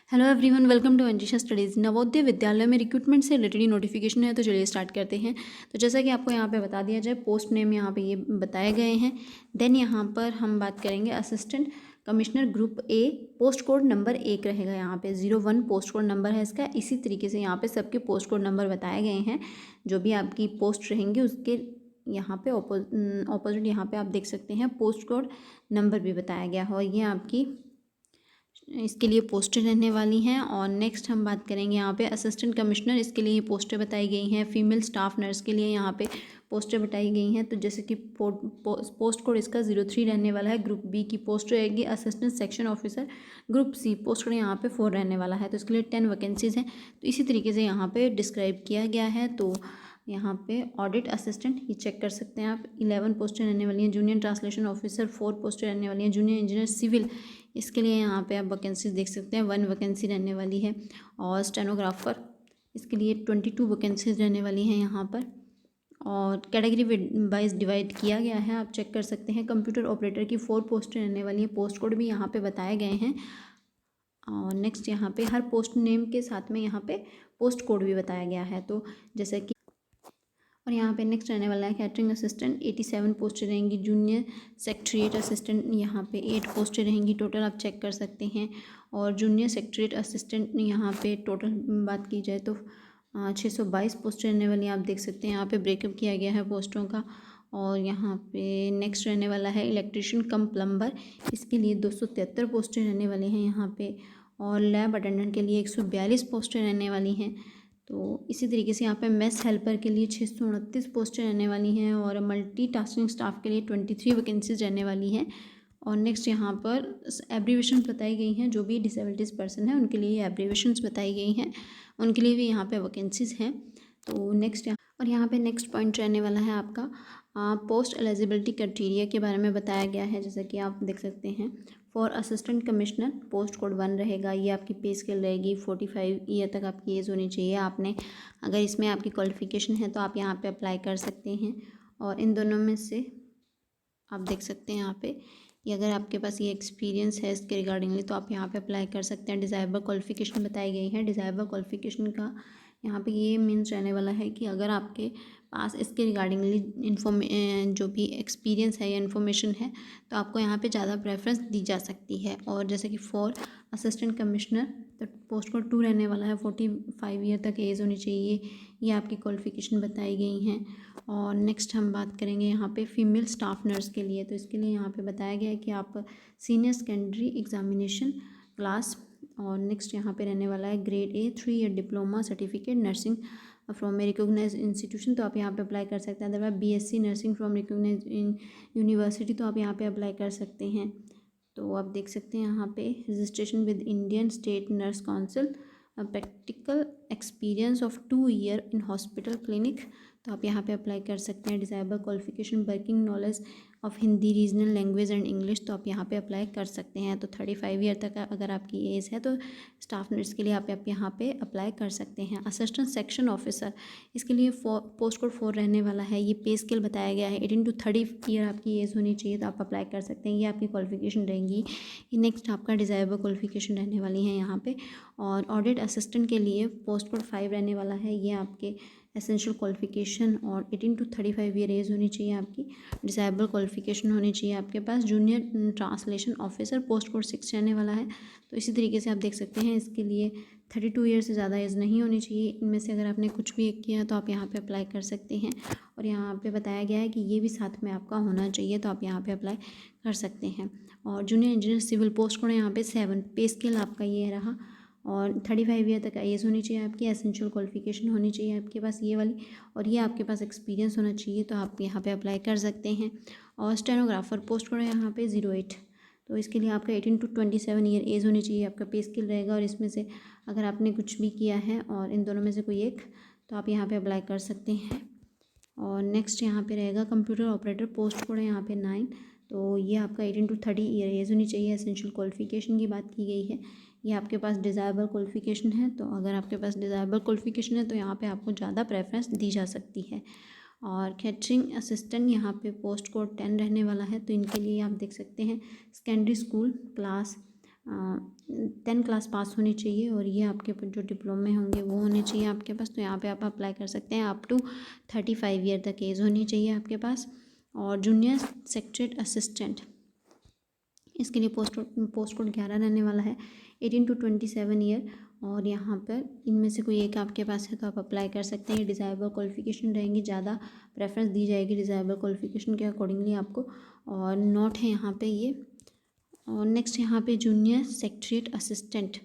Hello everyone, welcome to Anjisha studies. Navodaya Vidyalaya में recruitment से related notification है, तो चलिए स्टार्ट करते हैं। तो जैसा कि आपको यहाँ पे बता दिया जाए, पोस्ट नेम यहाँ पे ये बताए गए हैं। देन यहाँ पर हम बात करेंगे assistant commissioner group A, post code number 1 रहेगा। यहाँ पे 01 पोस्ट कोड नंबर है इसका। इसी तरीके से यहाँ पे सबके पोस्ट कोड नंबर बताए गए हैं। जो भी आपकी पोस्ट रहेंगी उसके यहाँ पे ऑपोजिट यहाँ पे आप देख सकते हैं पोस्ट कोड नंबर भी बताया गया है, और ये आपकी इसके लिए पोस्टें रहने वाली हैं। और नेक्स्ट हम बात करेंगे यहाँ पे असिस्टेंट कमिश्नर, इसके लिए ये पोस्टें बताई गई हैं। फीमेल स्टाफ नर्स के लिए यहाँ पे पोस्टें बताई गई हैं। तो जैसे कि पोस्ट कोड इसका 03 रहने वाला है। ग्रुप बी की पोस्ट रहेगी assistant section officer. Group C post code यहाँ पे 4 रहने वाला है। तो इसके लिए 10 वैकेंसीज़ हैं। तो इसी तरीके से यहाँ पे डिस्क्राइब किया गया है। तो यहाँ पे ऑडिट असिस्टेंट ये चेक कर सकते हैं आप, 11 पोस्टें रहने वाली हैं। जूनियर ट्रांसलेशन ऑफिसर 4 पोस्टें रहने वाली हैं। जूनियर इंजीनियर सिविल, इसके लिए यहाँ पे आप वैकेंसी देख सकते हैं, 1 वैकेंसी रहने वाली है। और स्टेनोग्राफर, इसके लिए 22 वैकेंसीज रहने वाली हैं यहाँ पर। और कैटेगरी वाइज डिवाइड किया गया है, आप चेक कर सकते हैं। कंप्यूटर ऑपरेटर की 4 पोस्टें रहने वाली हैं। पोस्ट कोड भी यहाँ पे बताए गए हैं। और नेक्स्ट यहाँ पे हर पोस्ट नेम के साथ में यहाँ पे पोस्ट कोड भी बताया गया है। तो जैसे कि और यहाँ पे नेक्स्ट रहने वाला है कैटरिंग असिस्टेंट, 87 पोस्टें रहेंगी। जूनियर सेक्रेटरीट असिस्टेंट यहाँ पे 8 पोस्टें रहेंगी टोटल, आप चेक कर सकते हैं। और जूनियर सेक्रेटरीट असिस्टेंट यहाँ पे टोटल बात की जाए तो 622 पोस्टें रहने वाली हैं, आप देख सकते हैं। यहाँ पे ब्रेकअप किया गया है पोस्टों का। और यहाँ पे नेक्स्ट रहने वाला है इलेक्ट्रीशियन कम प्लम्बर, इसके लिए 273 पोस्टें रहने वाली हैं यहाँ पे। और लैब अटेंडेंट के लिए 142 पोस्टें रहने वाली हैं। तो इसी तरीके से यहाँ पे मेस हेल्पर के लिए 629 पोस्टें रहने वाली हैं। और मल्टीटास्किंग स्टाफ के लिए 23 वैकेंसीज रहने वाली हैं। और नेक्स्ट यहाँ पर एब्रीवेशन बताई गई हैं, जो भी डिसेबिलिटीज़ पर्सन है उनके लिए एब्रीवेशंस बताई गई हैं, उनके लिए भी यहाँ पे वैकेंसीज़ हैं। तो नेक्स्ट यहाँ पे नेक्स्ट पॉइंट रहने वाला है आपका पोस्ट एलिजिबिलिटी क्राइटेरिया के बारे में बताया गया है। जैसा कि आप देख सकते हैं, for assistant commissioner post code 1 रहेगा। ये आपकी पे स्केल रहेगी, 45 ईयर तक आपकी एज होनी चाहिए। आपने अगर इसमें आपकी क्वालिफिकेशन है तो आप यहाँ पे अप्लाई कर सकते हैं। और इन दोनों में से आप देख सकते हैं यहाँ पे ये अगर आपके पास ये एक्सपीरियंस है इसके रिगार्डिंगली तो आप यहाँ पे अप्लाई कर सकते हैं। डिज़ायरेबल क्वालिफिकेशन बताई गई है। डिज़ायरेबल क्वालिफिकेशन का यहाँ पे ये मीन्स रहने वाला है कि अगर आपके पास इसके रिगार्डिंगली जो भी एक्सपीरियंस है या इन्फॉर्मेशन है तो आपको यहाँ पे ज़्यादा प्रेफरेंस दी जा सकती है। और जैसे कि फॉर असिस्टेंट कमिश्नर तो पोस्ट कोड 2 रहने वाला है, 45 ईयर तक एज होनी चाहिए। ये आपकी क्वालिफिकेशन बताई गई हैं। और नेक्स्ट हम बात करेंगे यहाँ पे फीमेल स्टाफ नर्स के लिए। तो इसके लिए यहाँ पे बताया गया है कि आप सीनियर सेकेंडरी एग्जामिनेशन क्लास, और नेक्स्ट यहाँ पे रहने वाला है grade A 3 year diploma certificate nursing from a recognise institution, तो आप यहाँ पे अप्लाई कर सकते हैं। Otherwise BSc nursing from recognise university, तो आप यहाँ पे अप्लाई कर सकते हैं। तो आप देख सकते हैं यहाँ पे registration with Indian state nurse council, practical experience of 2 year in hospital clinic, तो आप यहाँ पे अप्लाई कर सकते हैं। Desirable qualification working knowledge of Hindi regional language and English, तो आप यहाँ पे अप्लाई कर सकते हैं। तो 35 ईयर तक अगर आपकी एज है तो स्टाफ नर्स के लिए आप यहाँ पे अप्लाई कर सकते हैं। असिस्टेंट सेक्शन ऑफिसर, इसके लिए पोस्ट कोड 4 रहने वाला है। ये पे स्केल बताया गया है, 18 to 30 ईयर आपकी एज होनी चाहिए, तो आप अप्लाई कर सकते हैं। ये आपकी क्वालिफिकेशन रहेंगी। नेक्स्ट आपका डिज़ायरेबल क्वालिफिकेशन रहने वाली है यहाँ पे। और ऑडिट असिस्टेंट के लिए पोस्ट कोड 5 रहने वाला है। ये आपके एसेंशियल क्वालिफिकेशन और 18 to 35 ईयर एज होनी चाहिए आपकी। डिज़ायरेबल क्वालिफिकेशन होनी चाहिए आपके पास। Junior translation officer post code 6 रहने वाला है। तो इसी तरीके से आप देख सकते हैं, इसके लिए 32 ईयर से ज़्यादा एज नहीं होनी चाहिए। इनमें से अगर आपने कुछ भी एक किया तो आप यहाँ पे अप्लाई कर सकते हैं। और यहाँ पे बताया गया है कि ये भी साथ में आपका होना चाहिए, तो आप यहाँ पे अप्लाई कर सकते हैं। और junior engineer civil post code यहाँ पे 7, पे स्केल आपका ये रहा। और 35 ईयर तक एज होनी चाहिए आपकी। एसेंशियल क्वालिफिकेशन होनी चाहिए आपके पास ये वाली, और ये आपके पास एक्सपीरियंस होना चाहिए, तो आप यहाँ पे अप्लाई कर सकते हैं। और स्टेनोग्राफर पोस्ट कोड यहाँ पे 08, तो इसके लिए आपका 18 to 27 ईयर एज होनी चाहिए। आपका पे स्केल रहेगा, और इसमें से अगर आपने कुछ भी किया है और इन दोनों में से कोई एक, तो आप यहाँ पे अप्लाई कर सकते हैं। और नेक्स्ट यहाँ पे रहेगा कंप्यूटर ऑपरेटर पोस्ट कोड है यहाँ पे 9, तो ये आपका 18 to 30 ईयर एज होनी चाहिए। एसेंशियल क्वालिफिकेशन की बात की गई है। ये आपके पास डिज़ायरेबल क्वालिफिकेशन है, तो अगर आपके पास डिज़ायरेबल क्वालिफिकेशन है तो यहाँ पे आपको ज़्यादा प्रेफरेंस दी जा सकती है। और कैटरिंग असिस्टेंट यहाँ पे पोस्ट कोड 10 रहने वाला है। तो इनके लिए आप देख सकते हैं secondary school class 10 class pass होनी चाहिए और ये आपके जो डिप्लोमे होंगे वो होने चाहिए आपके पास। तो यहाँ पे आप अप्लाई कर सकते हैं। अप टू 35 ईयर तक एज होनी चाहिए आपके पास। और जूनियर सेक्रेटरीट असिस्टेंट, इसके लिए पोस्ट कोड 11 रहने वाला है, 18 to 27 ईयर। और यहाँ पर इनमें से कोई एक आपके पास है तो आप अप्लाई कर सकते हैं। डिज़ायरेबल क्वालिफिकेशन रहेंगी, ज़्यादा प्रेफरेंस दी जाएगी डिज़ायरेबल क्वालिफिकेशन के अकॉर्डिंगली आपको। और नोट है यहाँ पे ये। और नेक्स्ट यहाँ पे जूनियर सेक्रेटरीट असिस्टेंट,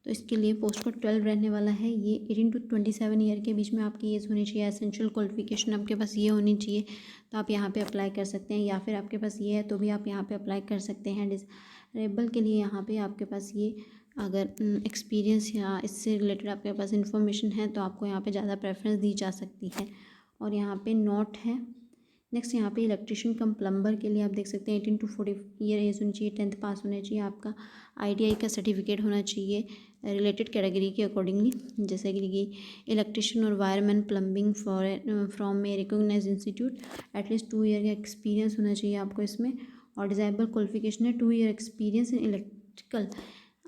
तो इसके लिए पोस्ट कोड 12 रहने वाला है। ये 18 to 27 ईयर के बीच में आपकी एज होनी चाहिए। एसेंशियल क्वालिफिकेशन आपके पास ये होनी चाहिए, तो आप यहाँ पे अप्लाई कर सकते हैं। या फिर आपके पास ये है तो भी आप यहाँ पे अप्लाई कर सकते हैं। डिसेबल के लिए यहाँ पे आपके पास ये अगर एक्सपीरियंस या इससे रिलेटेड आपके पास इंफॉर्मेशन है तो आपको यहाँ पे ज़्यादा प्रेफरेंस दी जा सकती है। और यहाँ पे नोट है। नेक्स्ट यहाँ पे इलेक्ट्रिशियन कम प्लम्बर के लिए आप देख सकते हैं 18 to 40 ईयर एज होनी चाहिए, 10th पास होना चाहिए आपका, ITI का सर्टिफिकेट होना चाहिए रिलेटेड कैटेगरी के अकॉर्डिंगली, जैसे कि इलेक्ट्रिशियन और wireman plumbing from a recognized institute, at least 2 year का एक्सपीरियंस होना चाहिए आपको इसमें। और डिज़ायरेबल क्वालिफिकेशन है 2 ईयर एक्सपीरियंस इन इलेक्ट्रिकल,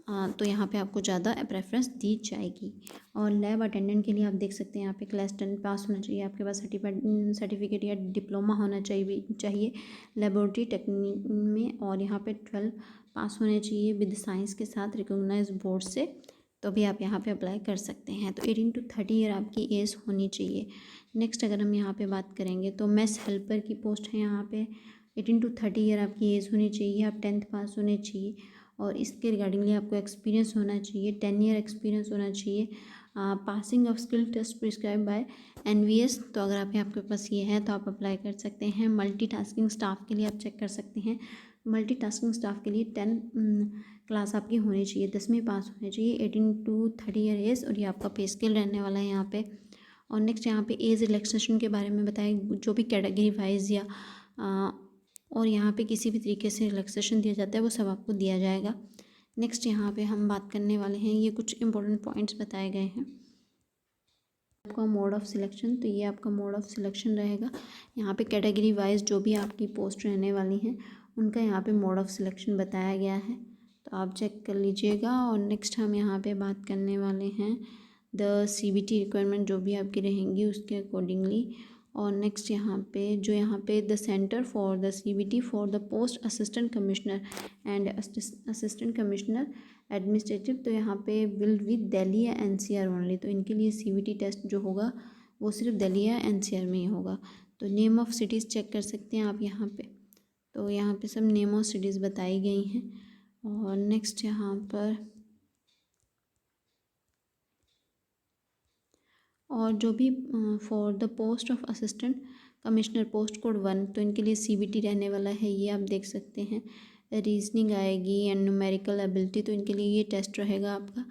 तो यहाँ पे आपको ज़्यादा प्रेफरेंस दी जाएगी। और लैब अटेंडेंट के लिए आप देख सकते हैं यहाँ पे क्लास 10 पास होना चाहिए आपके पास, सर्टिफिकेट या डिप्लोमा होना चाहिए लेबोरेटरी टेक्निक में। और यहाँ पे 12 पास होने चाहिए विद साइंस के साथ रिकॉग्नाइज बोर्ड से, तो भी आप यहाँ पे अप्लाई कर सकते हैं। तो 18 to 30 ईयर आपकी एज होनी चाहिए। नेक्स्ट अगर हम यहाँ पे बात करेंगे तो मेस हेल्पर की पोस्ट है यहाँ पे, 18 to 30 ईयर आपकी एज होनी चाहिए, आप 10th पास होने चाहिए। और इसके रिगार्डिंगली आपको एक्सपीरियंस होना चाहिए, 10 ईयर एक्सपीरियंस होना चाहिए। Passing of skill test prescribe by NVS, तो अगर आपके पास ये है तो आप अप्लाई कर सकते हैं। मल्टीटास्किंग स्टाफ के लिए आप चेक कर सकते हैं। मल्टीटास्किंग स्टाफ के लिए 10 क्लास आपकी होनी चाहिए, 10वीं पास होनी चाहिए, 18 to 30 ईयर एज। और ये आपका पे स्केल रहने वाला है यहाँ पे। और नेक्स्ट यहाँ पे एज रिलैक्सेशन के बारे में बताएं, जो भी कैटेगरी वाइज या और यहाँ पे किसी भी तरीके से रिलैक्सेशन दिया जाता है वो सब आपको दिया जाएगा। नेक्स्ट यहाँ पे हम बात करने वाले हैं, ये कुछ इंपॉर्टेंट पॉइंट्स बताए गए हैं। आपका मोड ऑफ सिलेक्शन, तो ये आपका मोड ऑफ सिलेक्शन रहेगा। यहाँ पे कैटेगरी वाइज जो भी आपकी पोस्ट रहने वाली हैं उनका यहाँ पे मोड ऑफ सिलेक्शन बताया गया है, तो आप चेक कर लीजिएगा। और नेक्स्ट हम यहाँ पे बात करने वाले हैं द CBT रिक्वायरमेंट जो भी आपकी रहेंगी उसके अकॉर्डिंगली। और नेक्स्ट यहाँ पे the centre for the CBT for the post assistant commissioner and assistant commissioner administrative, तो यहाँ पे विल विद दिल्ली या NCR ओनली, तो इनके लिए CBT टेस्ट जो होगा वो सिर्फ दिल्ली या NCR में ही होगा। तो नेम ऑफ़ सिटीज़ चेक कर सकते हैं आप यहाँ पे, तो यहाँ पे सब नेम ऑफ सिटीज़ बताई गई हैं। और नेक्स्ट यहाँ पर और जो भी for the post of assistant commissioner post code 1, तो इनके लिए CBT रहने वाला है, ये आप देख सकते हैं। रीजनिंग आएगी एंड न्यूमेरिकल एबिलिटी, तो इनके लिए ये टेस्ट रहेगा आपका।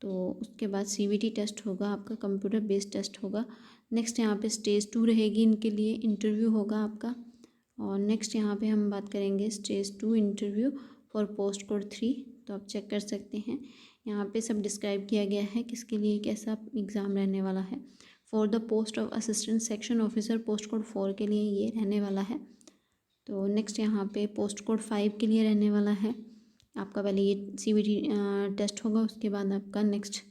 तो उसके बाद CBT टेस्ट होगा आपका, कंप्यूटर बेस्ड टेस्ट होगा। नेक्स्ट यहाँ पे स्टेज 2 रहेगी, इनके लिए इंटरव्यू होगा आपका। और नेक्स्ट यहाँ पे हम बात करेंगे stage 2 interview for post code 3, तो आप चेक कर सकते हैं यहाँ पे सब डिस्क्राइब किया गया है किसके लिए कैसा एग्ज़ाम रहने वाला है। For the post of assistant section officer post code 4 के लिए ये रहने वाला है। तो नेक्स्ट यहाँ पे पोस्ट कोड 5 के लिए रहने वाला है आपका, पहले ये CBT टेस्ट होगा, उसके बाद आपका नेक्स्ट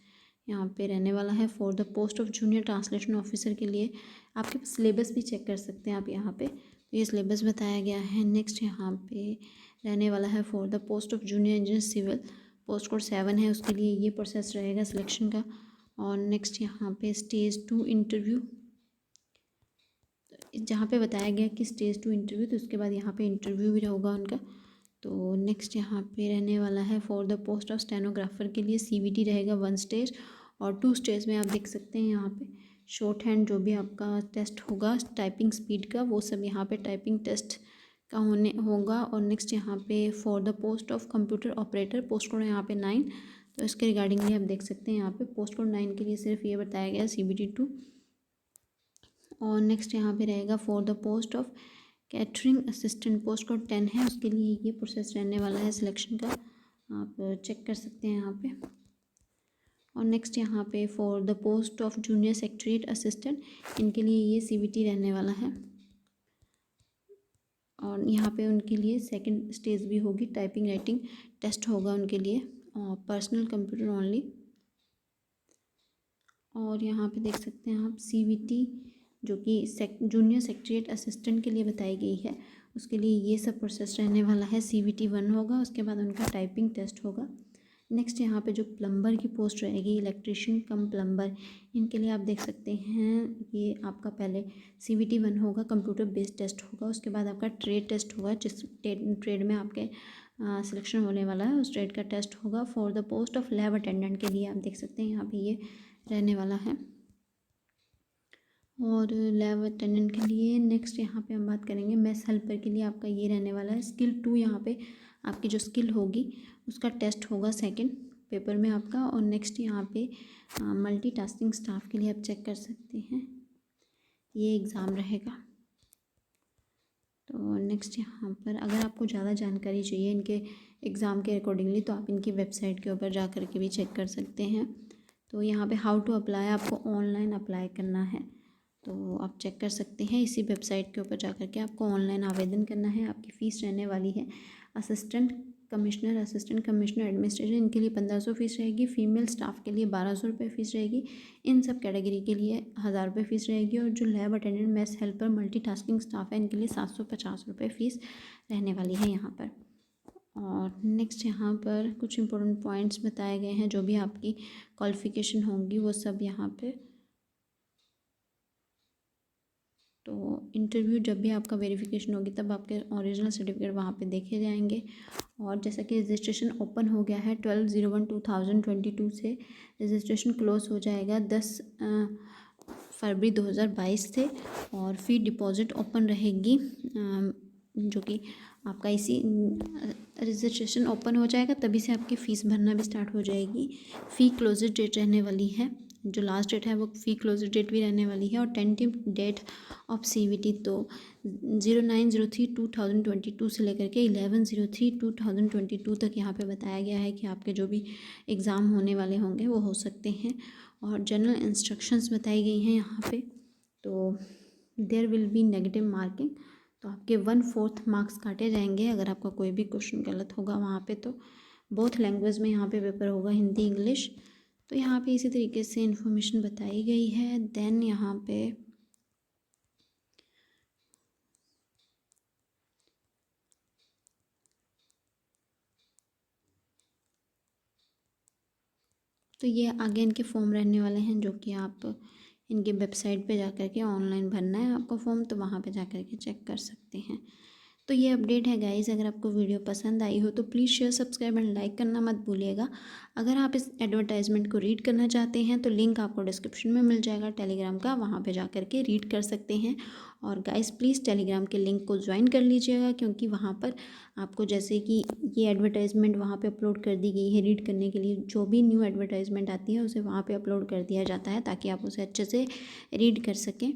यहाँ पे रहने वाला है for the post of junior translation officer के लिए। आपके पास सिलेबस भी चेक कर सकते हैं आप यहाँ पे, तो ये सिलेबस बताया गया है। नेक्स्ट यहाँ पे रहने वाला है for the post of junior engineer civil, post code 7 है, उसके लिए ये प्रोसेस रहेगा सिलेक्शन का। और नेक्स्ट यहाँ पे स्टेज 2 इंटरव्यू, जहाँ पे बताया गया कि स्टेज 2 इंटरव्यू, तो उसके बाद यहाँ पे इंटरव्यू भी होगा उनका। तो नेक्स्ट यहाँ पे रहने वाला है for the post of stenographer के लिए CBT रहेगा 1 स्टेज, और 2 स्टेज में आप देख सकते हैं यहाँ पे शॉर्ट हैंड जो भी आपका टेस्ट होगा टाइपिंग स्पीड का, वो सब यहाँ पे टाइपिंग टेस्ट का होगा। और नेक्स्ट यहाँ पे for the post of computer operator post code यहाँ पे 9, तो इसके रिगार्डिंगली आप देख सकते हैं यहाँ पे पोस्ट कोड 9 के लिए सिर्फ ये बताया गया CBT 2। और नेक्स्ट यहाँ पे रहेगा for the post of catering assistant post code 10 है, उसके लिए ये प्रोसेस रहने वाला है सिलेक्शन का, आप चेक कर सकते हैं यहाँ पे। और नेक्स्ट यहाँ पे for the post of junior secretariat assistant, इनके लिए ये CBT रहने वाला है। और यहाँ पे उनके लिए सेकंड स्टेज भी होगी, टाइपिंग राइटिंग टेस्ट होगा उनके लिए, और पर्सनल कंप्यूटर ओनली। और यहाँ पे देख सकते हैं आप CVT जो कि जूनियर सेक्रेटरीट असिस्टेंट के लिए बताई गई है, उसके लिए ये सब प्रोसेस रहने वाला है। CVT 1 होगा, उसके बाद उनका टाइपिंग टेस्ट होगा। नेक्स्ट यहाँ पे जो प्लम्बर की पोस्ट रहेगी, इलेक्ट्रिशियन कम प्लम्बर, इनके लिए आप देख सकते हैं ये आपका पहले CVT 1 होगा, कंप्यूटर बेस्ड टेस्ट होगा, उसके बाद आपका ट्रेड टेस्ट होगा, जिस ट्रेड में आपके सिलेक्शन होने वाला है उस ट्रेड का टेस्ट होगा। For the post of lab attendant के लिए आप देख सकते हैं यहाँ पे ये रहने वाला है, और लैब अटेंडेंट के लिए नेक्स्ट यहाँ पे हम बात करेंगे मेस हेल्पर के लिए आपका ये रहने वाला है। स्किल 2 यहाँ पे आपकी जो स्किल होगी उसका टेस्ट होगा सेकंड पेपर में आपका। और नेक्स्ट यहाँ पे मल्टीटास्किंग स्टाफ के लिए आप चेक कर सकते हैं, ये एग्ज़ाम रहेगा। तो नेक्स्ट यहाँ पर अगर आपको ज़्यादा जानकारी चाहिए इनके एग्ज़ाम के अकॉर्डिंगली तो आप इनकी वेबसाइट के ऊपर जा कर के भी चेक कर सकते हैं। तो यहाँ पे हाउ टू अप्लाई, आपको ऑनलाइन अप्लाई करना है, तो आप चेक कर सकते हैं इसी वेबसाइट के ऊपर जा कर के आपको ऑनलाइन आवेदन करना है। आपकी फ़ीस रहने वाली है असिस्टेंट कमिश्नर एडमिनिस्ट्रेशन, इनके लिए 1500 फ़ीस रहेगी। फीमेल स्टाफ के लिए 1200 रुपये फ़ीस रहेगी। इन सब कैटेगरी के लिए 1000 रुपये फ़ीस रहेगी। और जो lab attendant, mess helper, multitasking staff है इनके लिए 750 रुपये फ़ीस रहने वाली है यहाँ पर। और नेक्स्ट यहाँ पर कुछ इंपॉर्टेंट पॉइंट्स बताए गए हैं, जो भी आपकी क्वालिफ़िकेशन होंगी वो सब यहाँ पे। तो इंटरव्यू जब भी आपका वेरिफिकेशन होगी तब आपके ओरिजिनल सर्टिफिकेट वहाँ पे देखे जाएंगे। और जैसा कि रजिस्ट्रेशन ओपन हो गया है 12/01/2022 से, रजिस्ट्रेशन क्लोज हो जाएगा 10 फरवरी 2022 से। और फ़ी डिपॉज़िट ओपन रहेगी, जो कि आपका इसी रजिस्ट्रेशन ओपन हो जाएगा तभी से आपकी फ़ीस भरना भी स्टार्ट हो जाएगी। फ़ी क्लोज़र डेट रहने वाली है, जो लास्ट डेट है वो फ़ी क्लोज़र डेट भी रहने वाली है। और टेंटिव डेट ऑफ CVT तो 09/03/2022 से लेकर के 11/03/2022 तक यहाँ पे बताया गया है कि आपके जो भी एग्ज़ाम होने वाले होंगे वो हो सकते हैं। और जनरल इंस्ट्रक्शंस बताई गई हैं यहाँ पे। तो there will be negative marking, तो आपके 1/4 मार्क्स काटे जाएंगे अगर आपका कोई भी क्वेश्चन गलत होगा वहाँ पे। तो बोथ लैंग्वेज में यहाँ पे पेपर होगा, हिंदी इंग्लिश। तो यहाँ पे इसी तरीके से इन्फॉर्मेशन बताई गई है। देन यहाँ पे तो ये आगे इनके फॉर्म रहने वाले हैं, जो कि आप इनके वेबसाइट पे जा कर के ऑनलाइन भरना है आपका फॉर्म, तो वहाँ पे जा कर के चेक कर सकते हैं। तो ये अपडेट है गाइज़। अगर आपको वीडियो पसंद आई हो तो please share, subscribe and like करना मत भूलिएगा। अगर आप इस एडवर्टाइजमेंट को रीड करना चाहते हैं तो लिंक आपको डिस्क्रिप्शन में मिल जाएगा टेलीग्राम का, वहाँ पे जा कर के रीड कर सकते हैं। और गाइज़ प्लीज़ टेलीग्राम के लिंक को ज्वाइन कर लीजिएगा, क्योंकि वहाँ पर आपको जैसे कि ये एडवर्टाइजमेंट वहाँ पे अपलोड कर दी गई है रीड करने के लिए, जो भी न्यू एडवर्टाइजमेंट आती है उसे वहाँ पे अपलोड कर दिया जाता है ताकि आप उसे अच्छे से रीड कर सकें।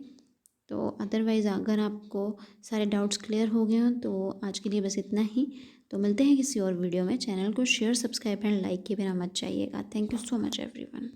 तो अदरवाइज़ अगर आपको सारे डाउट्स क्लियर हो गए हों तो आज के लिए बस इतना ही। तो मिलते हैं किसी और वीडियो में। चैनल को शेयर, सब्सक्राइब एंड लाइक किए बिना मत जाइएगा। Thank you so much everyone.